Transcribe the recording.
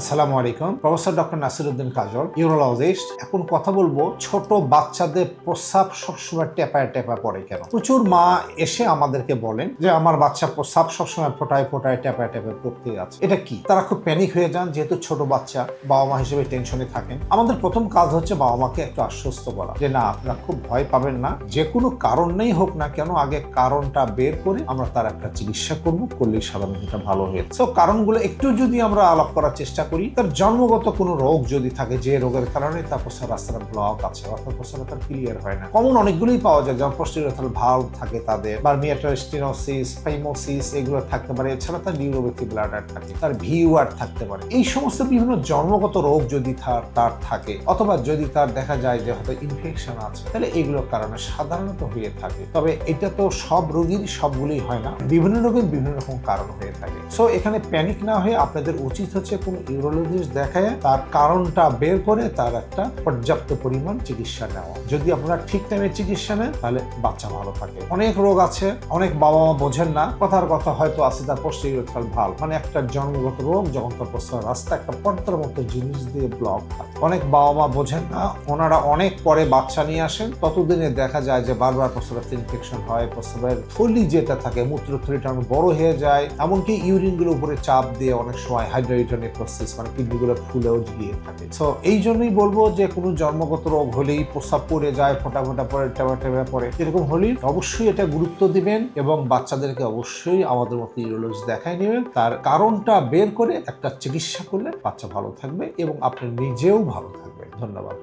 আসসালামু আলাইকুম। Professor doctor Nasiruddin কাজল, urologist. এখন কথা বলবো ছোট বাচ্চাদের প্রস্রাব সবসময় টেপায় পড়ে কেন। প্রচুর মা এসে আমাদেরকে বলেন যে আমার বাচ্চা প্রস্রাব সবসময় ফোটায় টেপায় পড়তে আছে, এটা কি? তারা খুব প্যানিক হয়ে যান, যেহেতু ছোট বাচ্চা, বাবা মা হিসেবে টেনশনে থাকেন। আমাদের প্রথম কাজ হচ্ছে বাবা মাকে একটু আশ্বস্ত করা যে না, আপনারা খুব ভয় পাবেন না, যে কোনো কারণ নেই হোক না কেন, আগে কারণটা বের করে আমরা তার একটা চিকিৎসা করবো, করলেই সাধারণত এটা ভালো হয়ে। সো কারণগুলো একটু যদি আমরা আলাপ করার চেষ্টা করি, তার জন্মগত কোনো রোগ যদি থাকে, যে রোগের কারণে তার প্রস্রাব রাস্তাটা ব্লক আছে, অর্থাৎ প্রস্রাব তার ক্লিয়ার হয় না, কমন অনেকগুলোই পাওয়া যায়, যেমন পোস্টেরিয়র ভালভ থাকে তাদের, বা মিয়াট্রাল স্টেনোসিস, ফাইমোসিস, এগুলো থাকতে পারে। এছাড়া তার নিউরোপ্যাথি ব্লাডার থাকে, তার ভিউআর থাকতে পারে। এই সমস্ত বিভিন্ন জন্মগত রোগ যদি তার থাকে, অথবা যদি তার দেখা যায় যে হয়তো ইনফেকশন আছে, তাহলে এগুলোর কারণে সাধারণত হয়ে থাকে। তবে এটা তো সব রোগীর সবগুলোই হয় না, বিভিন্ন রোগের বিভিন্ন রকম কারণ হয়ে থাকে। সো এখানে প্যানিক না হয়ে আপনাদের উচিত হচ্ছে কোন ইউরোলজিস্ট দেখায় তার কারণটা বের করে তার একটা পর্যাপ্ত পরিমাণ চিকিৎসা নেওয়া। যদি আপনারা ঠিক টাইমে চিকিৎসা নেন, তাহলে বাচ্চা ভালো থাকে। অনেক রোগ আছে, অনেক বাবা মা বোঝেন না, কথার কথা হয়তো আছে তার পোস্টেরিয়র ভালভ, মানে একটা জন্মগত রোগ, যখন তার প্রস্রাব রাস্তা একটা পর্দার মতো জিনিস দিয়ে ব্লক থাকে। অনেক বাবা মা বোঝেন না, ওনারা অনেক পরে বাচ্চা নিয়ে আসেন, ততদিনে দেখা যায় যে বারবার প্রস্রাবের ইনফেকশন হয়, প্রস্রাবের থলি যেটা থাকে, মূত্রথলিটা অনেক বড় হয়ে যায়, এমনকি ইউরিন গুলো উপরে চাপ দিয়ে অনেক সময় হাইড্রোনেফ্রোসিস, মানে কিডনিগুলো ফুলেও গিয়ে থাকে। সো এই জন্যই বলবো যে কোনো জন্মগত রোগ হলেই প্রস্রাব পড়ে যায়, ফোটা পরে টেপা পরে, এরকম হলেই অবশ্যই এটা গুরুত্ব দিবেন এবং বাচ্চাদেরকে অবশ্যই আমাদের মতো ইউরোলজিস্ট দেখায় নেবেন। তার কারণটা বের করে একটা চিকিৎসা করলে বাচ্চা ভালো থাকবে এবং আপনি নিজেও ভালো থাকবেন। ধন্যবাদ।